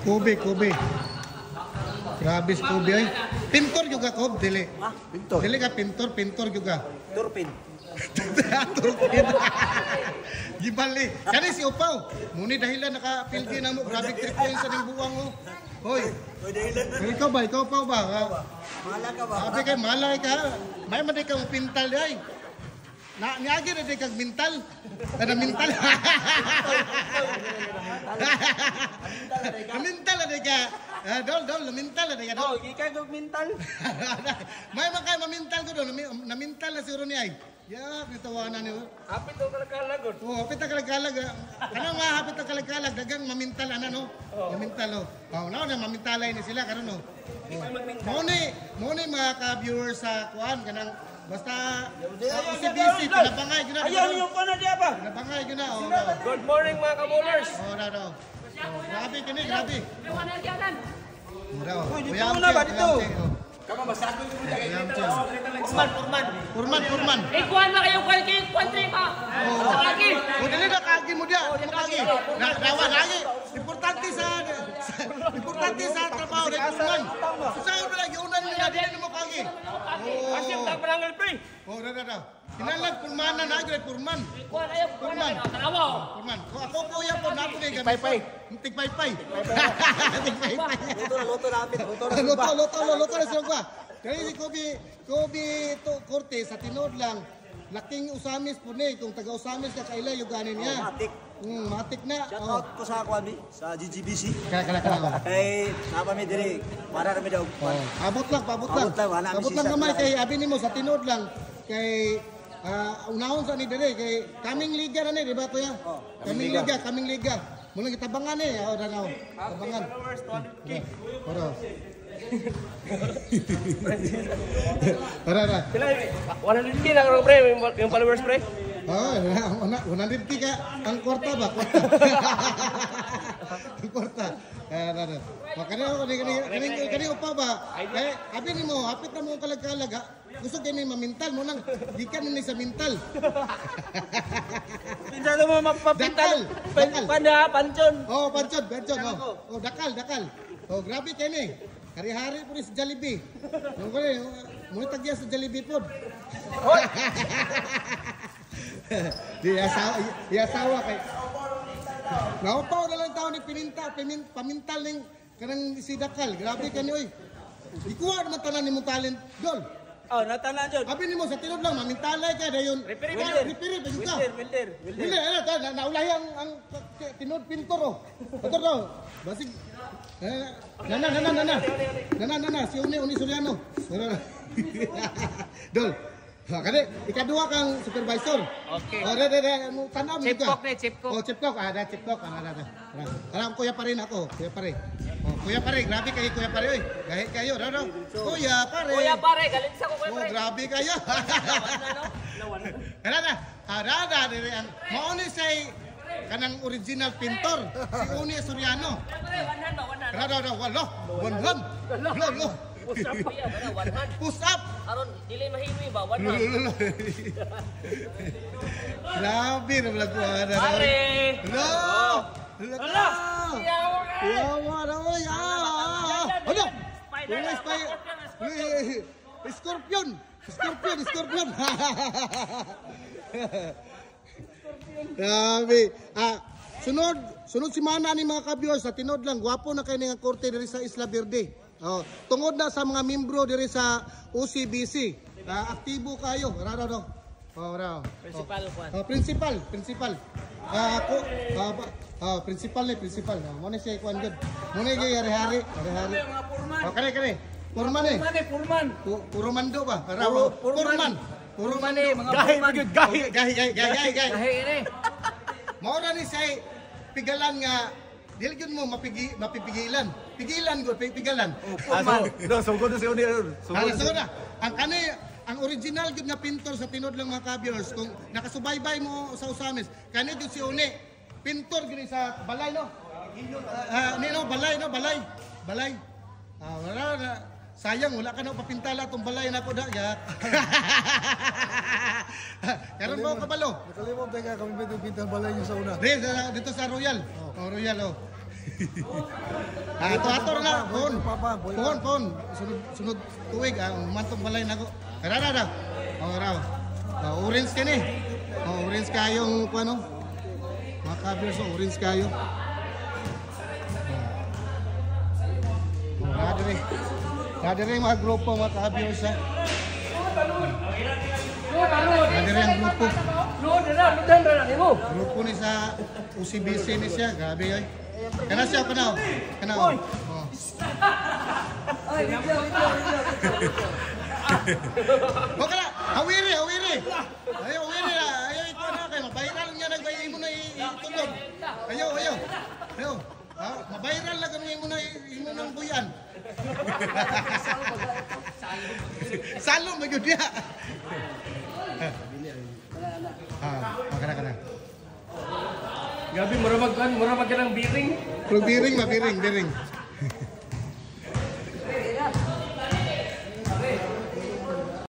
Kobe. Grabe si Kobe ay. Pintor juga Kobe, dili. Ha? Pintor? Dili ka pintor juga. Turpin. Turpin. Gibali. Kani si Upaw. Muni dahilan naka-pildi na mo. Grabe trip ko yung sa ning buwang mo. Hoy. Ikaw ba? Ikaw pa ba? Mahala ka ba? Sabi kay malay ka. May maday kang pintal ay. Niagi na di kag mental. Kada mental. Mental na di ka. Dol, mental na di ka. Oh, ikaw kag mental. May makay mamintal ko doon. Na-mental na siguro ni ay. Ya, nitawanan niyo. Hapit daw kalagkalag. Oh, hapit na kalagkalag. Ano nga hapit na kalagkalag? Dagang mamintal ana no. Mamintal oh. Oh, na mamintalay ni sila karon no. Mo ni mga ka-viewers sa kuan kanang basta si busy pinabangay gyud na. Ayaw niyo pa na diya ba? Pinabangay gyud na. Oh. Good morning mga kabowlers. Oh, no. Grabe kini, grabe. Uy, dito muna ba dito? Kamu masako yung mga Purman. Ikuan na kayo country pa. Lagi. O dili na kagi mo dia. Kagi. Dawa lagi. Importante sa trabaho ni Purman. Sa ulo lagi unan nila dili mo kagi. Asim ta palangal pre. Oh, da. Kinalag Purman na nagre Purman. Ikuan kayo Purman. Tanawa. Purman. Ako kuya po nato ni gamit. Pay. Tigpaypay. Luto napit. Luto na sila ba? Kaya si Kobe to Corte sa tinod lang. Laking usamis po ni kung taga usamis ka kaila yung ganin niya. Matik. Matik na. Shout out ko sa Kwami, sa GGBC. Kala. Kay napa mi diri, para kami daw. Abot lang. Abot lang gamay kay abi nimo sa tinod lang kay unahon sa ni dire kay kaming liga na ni, di ba kuya? Kaming liga. Mula kitabangan eh, o danaw. Tabangan. Pero. Para. Wala din lang pre, yung followers pre. Oh, 150 ka ang kwarta ba? Ang kwarta. Kani upa ba? Abi nimo, hapit na mo kalag-kalag. Gusto kini mamintal mo nang gikan ni sa mental. Pinsan mo mapapintal. Dakal. Panda, panchon. Oh, panchon. Oh, dakal. Oh, grabe kini. Hari-hari po sa Jollibee. Mo tagya sa Jollibee pod. Di asawa kay. Naupaw na lang tao ni pamintal ning kanang si dakal. Grabe kani oy. Ikuha naman tanan nimong talent, Dol. Oh, natanan jud. Abi nimo sa tinod lang mamintalay ka dayon. Repeat ba ka? Wilder. Naulahi ang tinod pintor oh. Pintor daw. Basig Nana, si Uni Soriano. Dol. Kani ikaduha kang supervisor. Okay. Oh, ano tanaw mo ka? Chip cook. Oh, chip cook. Chip cook. Alam kuya pa rin ako. Kuya pare, grabe kayo kuya pare oy. Kahit kayo, no. Kuya pare, galit sa ko Oh, grabe kayo. Ara dire ang mauni say kanang original pintor si Uni Soriano. 100. Lo. Push up. Aron dili mahimi ba 100. Grabe na vlog ko ana. Pare. Yawa na oy. Ano? Scorpion. Grabe. Sunod si Mana ni mga ka-viewers sa tinod lang gwapo na kay nga korte diri sa Isla Verde. Oh, tungod na sa mga membro diri sa OCBC. Aktibo kayo. Raro. Principal. Principal ni. Mo ni siya kuan gud. Mo ni hari-hari. Kare. Purman eh. Purmando ba? Purman. Gahi. ini. Mao ra ni siya pigalan nga dili gyud mo mapipigilan. Pigilan. Sugod si Uni. Sugod na. Ang original gyud nga pintor sa tinod lang mga ka-viewers kung nakasubaybay mo sa Usamis, kani gyud si Uni. Pintor gyud sa balay no. Balay. sayang wala ka na papintala tong balay na ako da ya. Karon mo kabalo. Nakalimot tayo ka kami pintal balay niyo sa una. Dito sa Royal. Oh, Royal oh. Ato na pon. Sunod tuig mantong balay nako. Ra. Oh, raw. Orange kini. Oh, orange kayong ano? Makabir so orange kayo. Nadiri mga grupo mga kabir sa. Nadiri ang grupo. Grupo ni sa UCBC ni siya, grabe ay. Kana siya kana. Oh. O kana, hawiri. Ayo ito na kay mabayral niya nagbayay mo na itulog. Ayo. Mabayral lang kami mo na imo nang buyan. Salom na gyud dia. Kana. Gabi, mura mag ka ng biring. Biring.